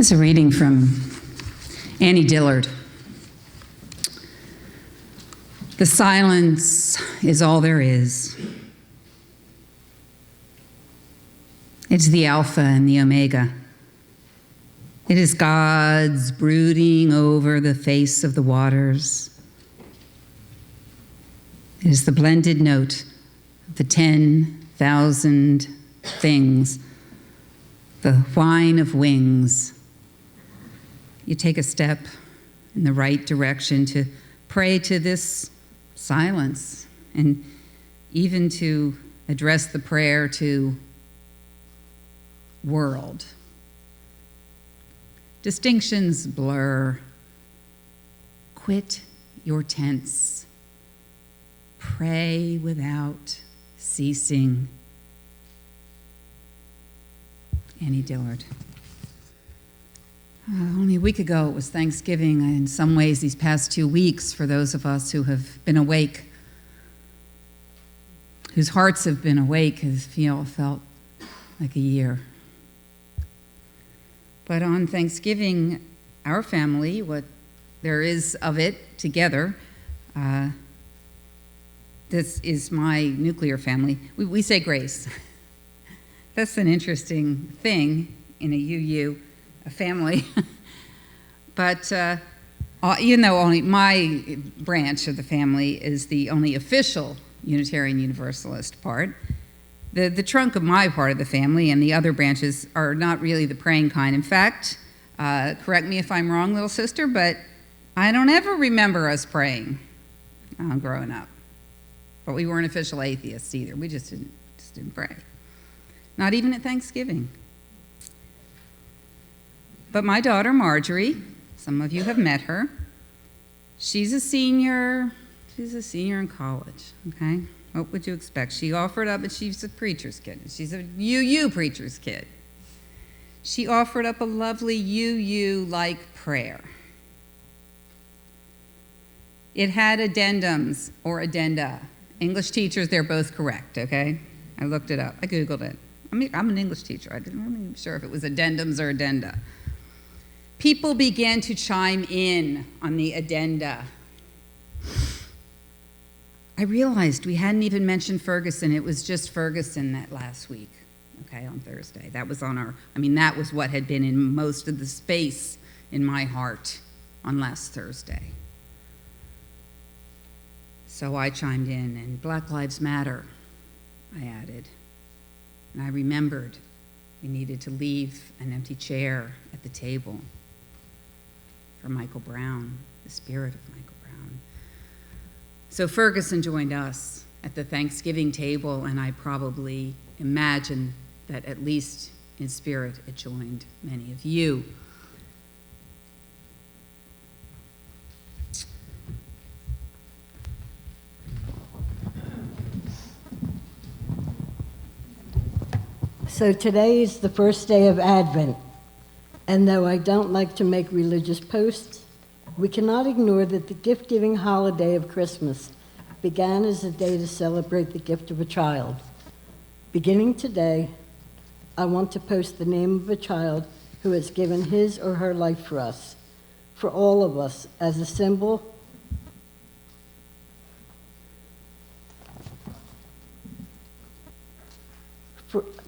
This is a reading from Annie Dillard. The silence is all there is. It's the Alpha and the Omega. It is God's brooding over the face of the waters. It is the blended note of the 10,000 things, the whine of wings. You take a step in the right direction to pray to this silence and even to address the prayer to world. Distinctions blur. Quit your tense. Pray without ceasing. Annie Dillard. Only a week ago it was Thanksgiving. In some ways, these past 2 weeks, for those of us who have been awake, whose hearts have been awake, has felt like a year. But on Thanksgiving, our family, what there is of it together, this is my nuclear family. We say grace. That's an interesting thing in a family. But even though only my branch of the family is the only official Unitarian Universalist part, the trunk of my part of the family and the other branches are not really the praying kind. In fact, correct me if I'm wrong, little sister, but I don't ever remember us praying growing up. But we weren't official atheists either. We just didn't pray. Not even at Thanksgiving. But my daughter, Marjorie, some of you have met her. She's a senior in college, okay? What would you expect? She offered up, and she's a preacher's kid. She's a UU preacher's kid. She offered up a lovely UU-like prayer. It had addendums or addenda. English teachers, they're both correct, okay? I looked it up. I Googled it. I'm an English teacher. I wasn't even sure if it was addendums or addenda. People began to chime in on the addenda. I realized we hadn't even mentioned Ferguson. It was just Ferguson that last week, okay, on Thursday. That was that was what had been in most of the space in my heart on last Thursday. So I chimed in, and Black Lives Matter, I added. And I remembered we needed to leave an empty chair at the table for Michael Brown, the spirit of Michael Brown. So Ferguson joined us at the Thanksgiving table, and I probably imagine that at least in spirit it joined many of you. So today is the first day of Advent, and though I don't like to make religious posts, we cannot ignore that the gift-giving holiday of Christmas began as a day to celebrate the gift of a child. Beginning today, I want to post the name of a child who has given his or her life for us, for all of us, as a symbol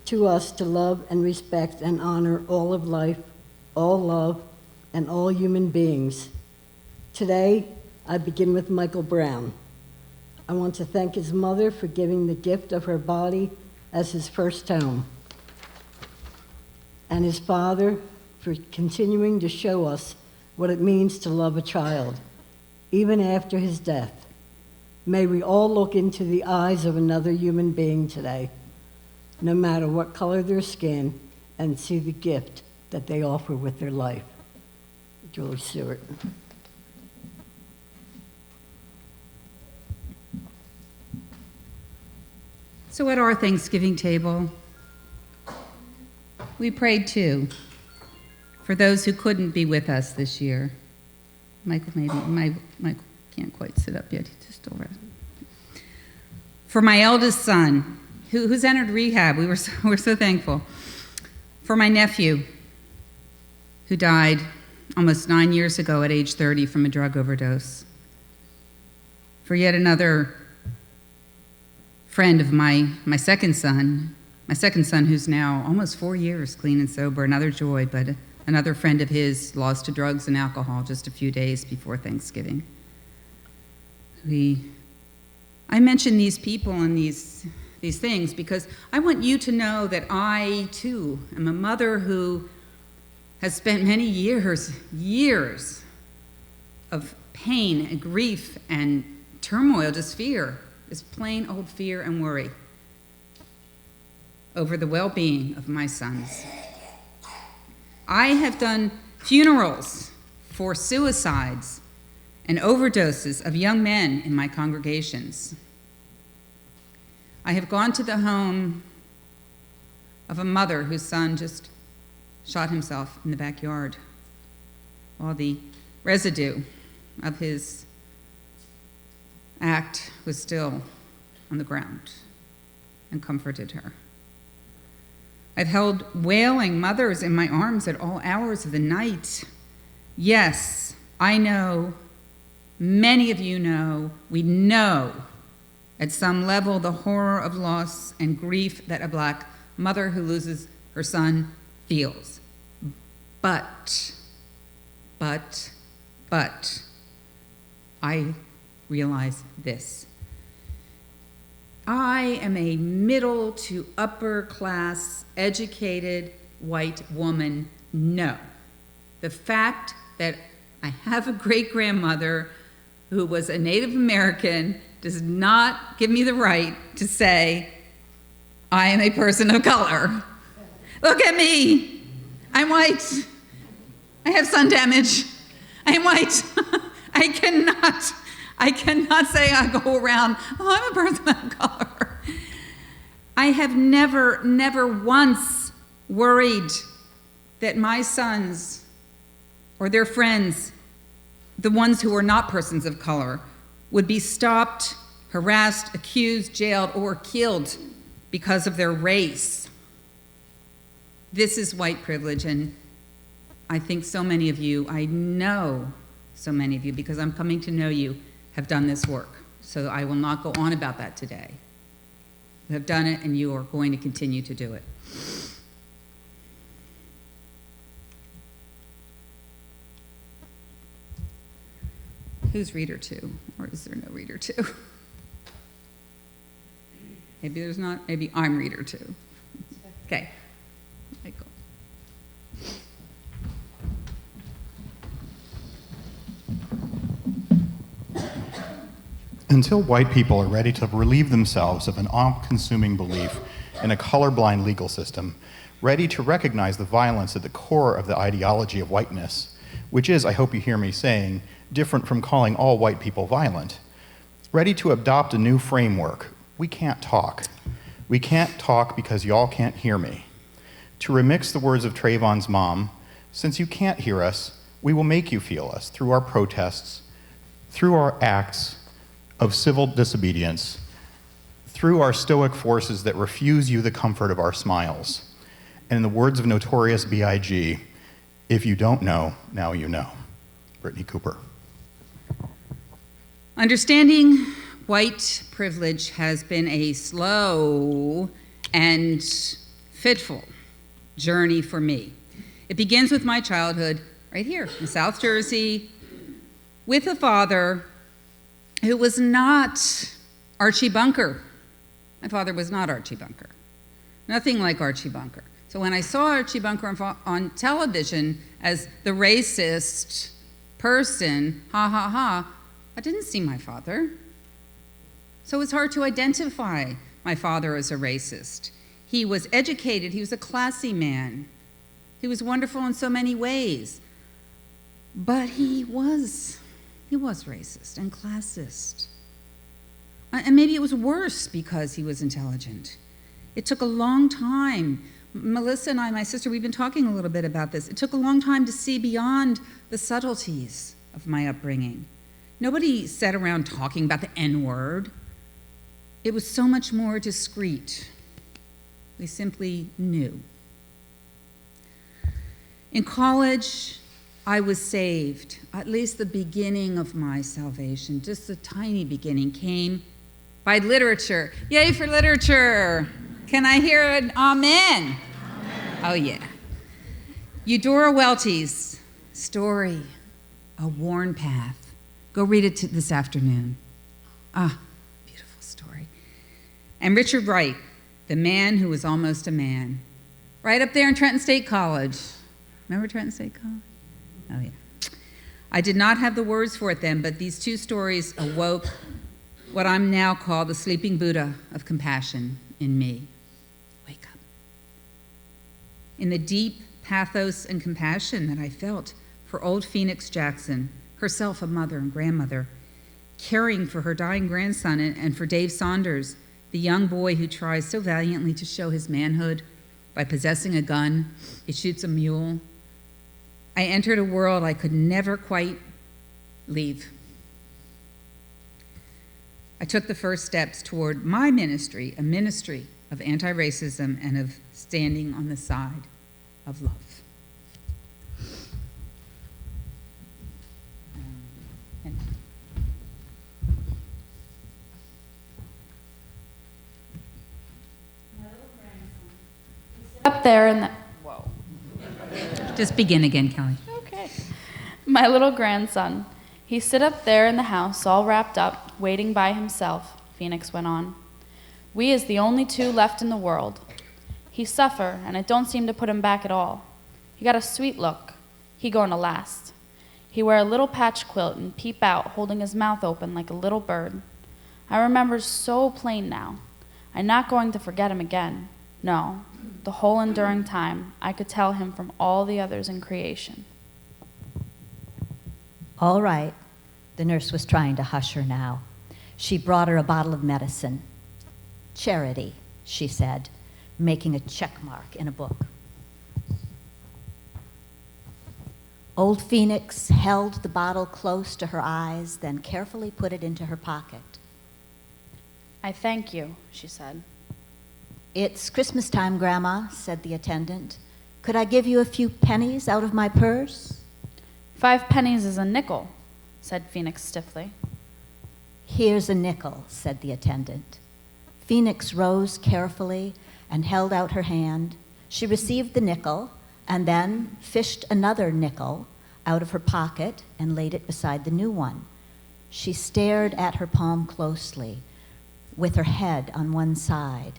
to us to love and respect and honor all of life, all love, and all human beings. Today, I begin with Michael Brown. I want to thank his mother for giving the gift of her body as his first home, and his father for continuing to show us what it means to love a child, even after his death. May we all look into the eyes of another human being today, no matter what color their skin, and see the gift that they offer with their life. Julie Stewart. So at our Thanksgiving table, we prayed too, for those who couldn't be with us this year. Michael can't quite sit up yet, he's just over. For my eldest son, who's entered rehab, we're so thankful. For my nephew, who died almost 9 years ago at age 30 from a drug overdose. For yet another friend of my second son who's now almost 4 years clean and sober, another joy, but another friend of his lost to drugs and alcohol just a few days before Thanksgiving. I mention these people and these things because I want you to know that I, too, am a mother who has spent many years of pain and grief and turmoil, just fear, just plain old fear and worry over the well-being of my sons. I have done funerals for suicides and overdoses of young men in my congregations. I have gone to the home of a mother whose son just shot himself in the backyard while the residue of his act was still on the ground, and comforted her. I've held wailing mothers in my arms at all hours of the night. Yes, I know, many of you know, we know at some level the horror of loss and grief that a Black mother who loses her son feels. But, I realize this. I am a middle to upper class, educated white woman. No. The fact that I have a great-grandmother who was a Native American does not give me the right to say I am a person of color. Look at me. I'm white. I have sun damage. I am white. I cannot say I go around, I'm a person of color. I have never once worried that my sons or their friends, the ones who are not persons of color, would be stopped, harassed, accused, jailed, or killed because of their race. This is white privilege, and I think so many of you, I know so many of you, because I'm coming to know you, have done this work. So I will not go on about that today. You have done it, and you are going to continue to do it. Who's reader 2? Or is there no reader 2? Maybe there's not. Maybe I'm reader 2. Okay. Michael. Until white people are ready to relieve themselves of an all-consuming belief in a colorblind legal system, ready to recognize the violence at the core of the ideology of whiteness, which is, I hope you hear me saying, different from calling all white people violent, ready to adopt a new framework, we can't talk. We can't talk because y'all can't hear me. To remix the words of Trayvon's mom, since you can't hear us, we will make you feel us through our protests, through our acts of civil disobedience, through our stoic forces that refuse you the comfort of our smiles. And in the words of Notorious B.I.G., if you don't know, now you know. Brittany Cooper. Understanding white privilege has been a slow and fitful journey for me. It begins with my childhood right here in South Jersey with a father who was not Archie Bunker. My father was not Archie Bunker. Nothing like Archie Bunker. So when I saw Archie Bunker on television as the racist person, ha ha ha, I didn't see my father. So it's hard to identify my father as a racist. He was educated, he was a classy man. He was wonderful in so many ways. But he was racist and classist. And maybe it was worse because he was intelligent. It took a long time. Melissa and I, my sister, we've been talking a little bit about this. It took a long time to see beyond the subtleties of my upbringing. Nobody sat around talking about the N-word. It was so much more discreet. We simply knew. In college, I was saved. At least the beginning of my salvation, just a tiny beginning, came by literature. Yay for literature! Can I hear an amen? Amen. Oh, yeah. Eudora Welty's story, A Worn Path. Go read it this afternoon. Ah, beautiful story. And Richard Wright, The Man Who Was Almost a Man. Right up there in Trenton State College. Remember Trenton State College? Oh, yeah. I did not have the words for it then, but these two stories awoke what I'm now called the sleeping Buddha of compassion in me. Wake up. In the deep pathos and compassion that I felt for old Phoenix Jackson, herself a mother and grandmother, caring for her dying grandson, and for Dave Saunders, the young boy who tries so valiantly to show his manhood by possessing a gun. It shoots a mule. I entered a world I could never quite leave. I took the first steps toward my ministry, a ministry of anti-racism and of standing on the side of love. Up there in the... Whoa. Just begin again, Kelly. Okay. My little grandson. He sit up there in the house, all wrapped up, waiting by himself, Phoenix went on. We is the only two left in the world. He suffer, and it don't seem to put him back at all. He got a sweet look. He going to last. He wear a little patch quilt and peep out, holding his mouth open like a little bird. I remember so plain now. I'm not going to forget him again. No, the whole enduring time, I could tell him from all the others in creation. All right. The nurse was trying to hush her now. She brought her a bottle of medicine. Charity, she said, making a check mark in a book. Old Phoenix held the bottle close to her eyes, then carefully put it into her pocket. I thank you, she said. It's Christmas time, Grandma, said the attendant. Could I give you a few pennies out of my purse? 5 pennies is a nickel, said Phoenix stiffly. Here's a nickel, said the attendant. Phoenix rose carefully and held out her hand. She received the nickel and then fished another nickel out of her pocket and laid it beside the new one. She stared at her palm closely, with her head on one side.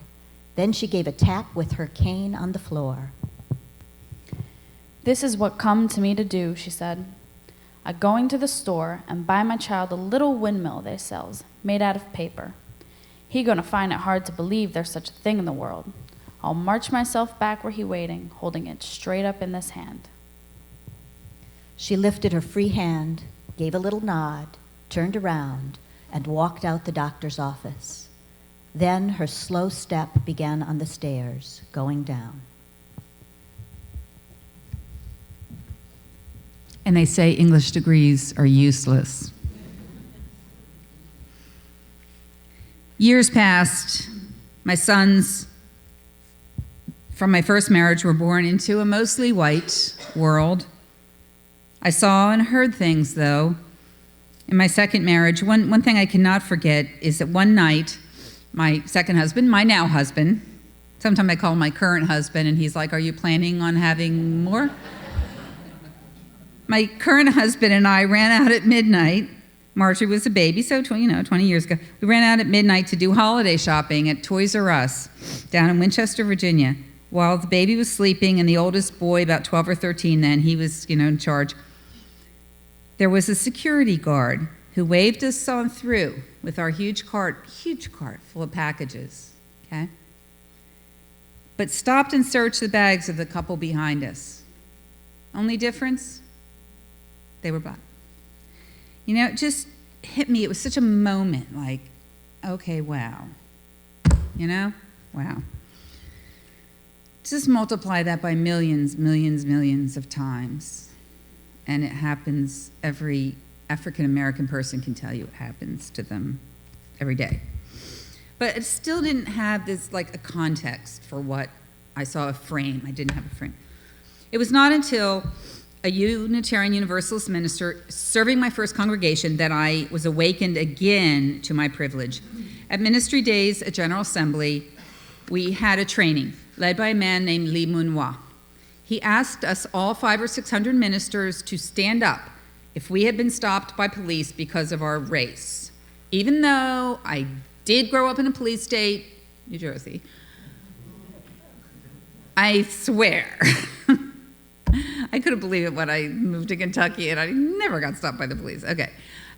Then she gave a tap with her cane on the floor. This is what come to me to do, she said. I going to the store and buy my child a little windmill they sells, made out of paper. He gonna find it hard to believe there's such a thing in the world. I'll march myself back where he waiting, holding it straight up in this hand. She lifted her free hand, gave a little nod, turned around, and walked out the doctor's office. Then her slow step began on the stairs, going down. And they say English degrees are useless. Years passed. My sons from my first marriage were born into a mostly white world. I saw and heard things, though. In my second marriage, one thing I cannot forget is that one night, my second husband, my now husband, sometimes I call him my current husband, and he's like, "Are you planning on having more?" My current husband and I ran out at midnight. Marjorie was a baby, so 20 years ago. We ran out at midnight to do holiday shopping at Toys R Us down in Winchester, Virginia, while the baby was sleeping and the oldest boy, about 12 or 13 then, he was, in charge. There was a security guard who waved us on through with our huge cart full of packages, okay? But stopped and searched the bags of the couple behind us. Only difference? They were black. It just hit me. It was such a moment, like, okay, wow. Wow. Just multiply that by millions of times. And it happens, every African-American person can tell you it happens to them every day. But it still didn't have this, like, a context for what I saw, a frame. I didn't have a frame. It was not until a Unitarian Universalist minister serving my first congregation that I was awakened again to my privilege. At Ministry Days at General Assembly, we had a training led by a man named Lee Munwa. He asked us all 500 or 600 ministers to stand up if we had been stopped by police because of our race. Even though I did grow up in a police state, New Jersey, I swear, I couldn't believe it when I moved to Kentucky and I never got stopped by the police. Okay.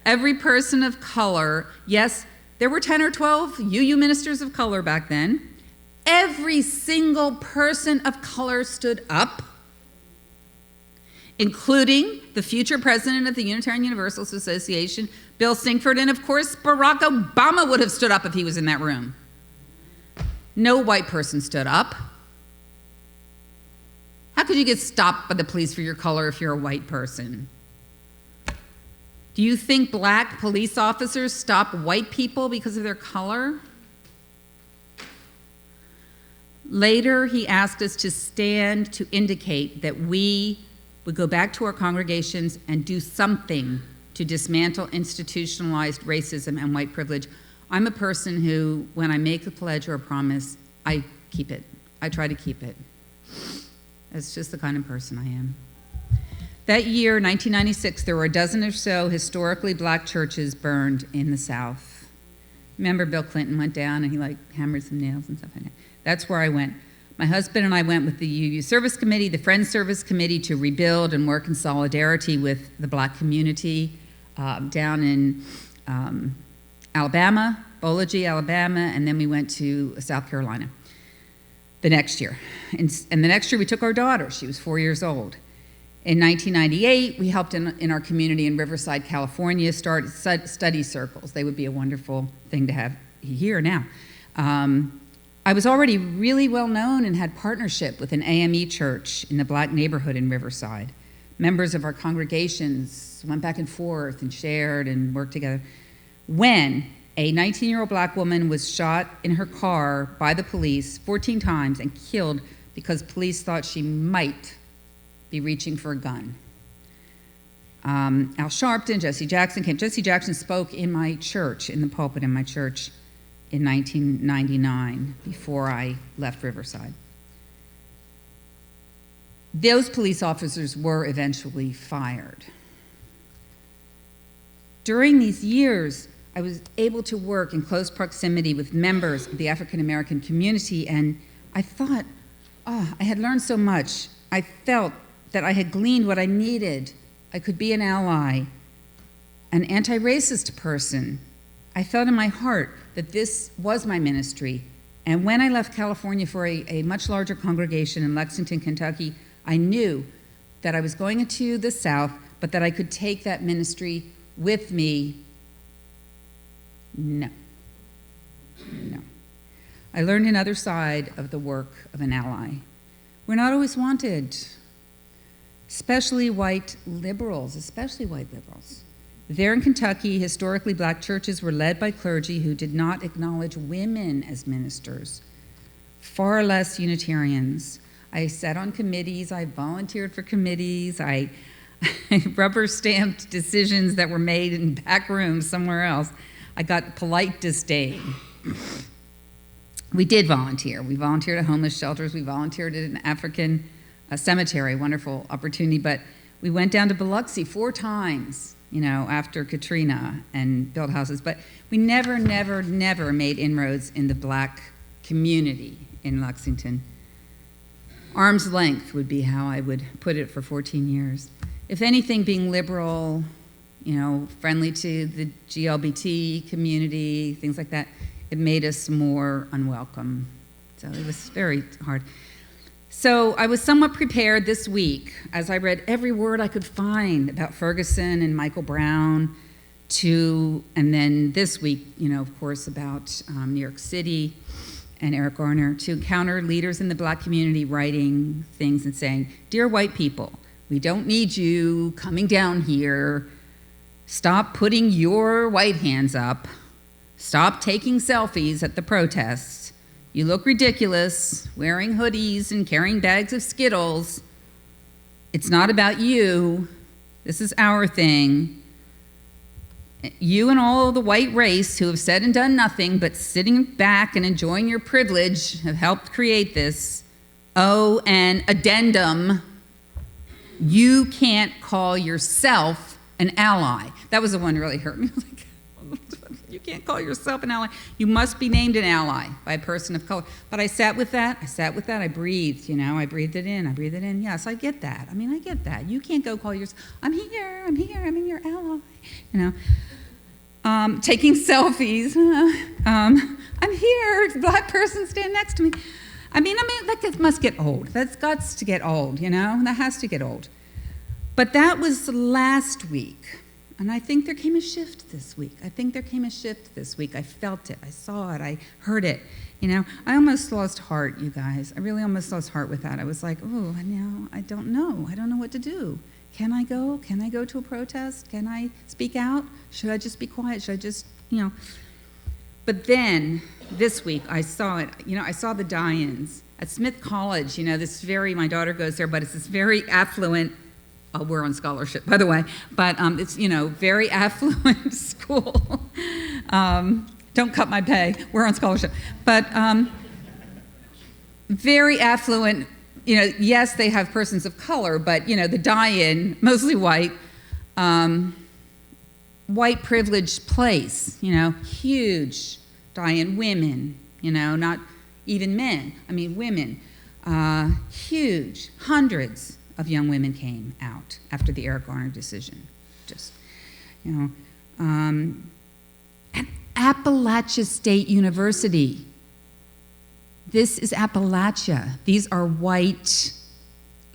Every person of color, yes, there were 10 or 12 UU ministers of color back then. Every single person of color stood up, including the future president of the Unitarian Universalist Association, Bill Sinkford, and of course, Barack Obama would have stood up if he was in that room. No white person stood up. How could you get stopped by the police for your color if you're a white person? Do you think black police officers stop white people because of their color? Later, he asked us to stand to indicate that we would go back to our congregations and do something to dismantle institutionalized racism and white privilege. I'm a person who, when I make a pledge or a promise, I keep it. I try to keep it. That's just the kind of person I am. That year, 1996, there were a dozen or so historically black churches burned in the South. Remember, Bill Clinton went down and he hammered some nails and stuff like that. That's where I went. My husband and I went with the UU Service Committee, the Friends Service Committee, to rebuild and work in solidarity with the black community down in Alabama, Bolaji, Alabama, and then we went to South Carolina the next year. And the next year we took our daughter. She was 4 years old. In 1998, we helped in our community in Riverside, California, start study circles. They would be a wonderful thing to have here now. I was already really well known and had partnership with an AME church in the black neighborhood in Riverside. Members of our congregations went back and forth and shared and worked together. When a 19-year-old black woman was shot in her car by the police 14 times and killed because police thought she might be reaching for a gun. Al Sharpton, Jesse Jackson came. Jesse Jackson spoke in my church, in the pulpit in my church, in 1999, before I left Riverside. Those police officers were eventually fired. During these years, I was able to work in close proximity with members of the African American community, and I thought, I had learned so much. I felt that I had gleaned what I needed. I could be an ally, an anti-racist person. I felt in my heart that this was my ministry. And when I left California for a much larger congregation in Lexington, Kentucky, I knew that I was going into the South, but that I could take that ministry with me. No. I learned another side of the work of an ally. We're not always wanted, especially white liberals. There in Kentucky, historically black churches were led by clergy who did not acknowledge women as ministers, far less Unitarians. I sat on committees, I volunteered for committees, I rubber-stamped decisions that were made in back rooms somewhere else. I got polite disdain. We did volunteer. We volunteered at homeless shelters, we volunteered at an African cemetery, wonderful opportunity, but we went down to Biloxi 4 times, after Katrina, and built houses, but we never made inroads in the black community in Lexington. Arm's length would be how I would put it for 14 years. If anything, being liberal, friendly to the GLBT community, things like that, it made us more unwelcome. So it was very hard. So I was somewhat prepared this week as I read every word I could find about Ferguson and Michael Brown, and then this week, of course, about New York City and Eric Garner, to encounter leaders in the black community writing things and saying, "Dear white people, we don't need you coming down here. Stop putting your white hands up. Stop taking selfies at the protests. You look ridiculous, wearing hoodies and carrying bags of Skittles. It's not about you. This is our thing. You and all the white race who have said and done nothing but sitting back and enjoying your privilege have helped create this. Oh, and addendum, you can't call yourself an ally. That was the one that really hurt me. You can't call yourself an ally. You must be named an ally by a person of color. But I sat with that. I breathed, I breathed it in. Yes, I get that. I get that. You can't go call yourself, I'm here, I'm your ally. Taking selfies. I'm here, black person stand next to me. That must get old. That's got to get old, That has to get old. But that was last week. And I think there came a shift this week. I felt it. I saw it. I heard it. I almost lost heart, you guys. I really almost lost heart with that. I was like, oh, I don't know. I don't know what to do. Can I go? Can I go to a protest? Can I speak out? Should I just be quiet? Should I just, But then, this week, I saw it. I saw the die-ins. At Smith College, my daughter goes there, but it's this very affluent, we're on scholarship, by the way, but it's, very affluent school. Don't cut my pay, we're on scholarship. But very affluent, yes, they have persons of color, but, the die-in, mostly white, white privileged place, huge die-in women, not even men, women, huge, hundreds of young women came out after the Eric Garner decision. At Appalachia State University. This is Appalachia. These are white,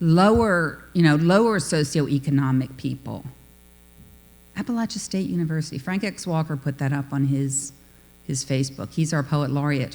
lower socioeconomic people. Appalachia State University. Frank X. Walker put that up on his Facebook. He's our poet laureate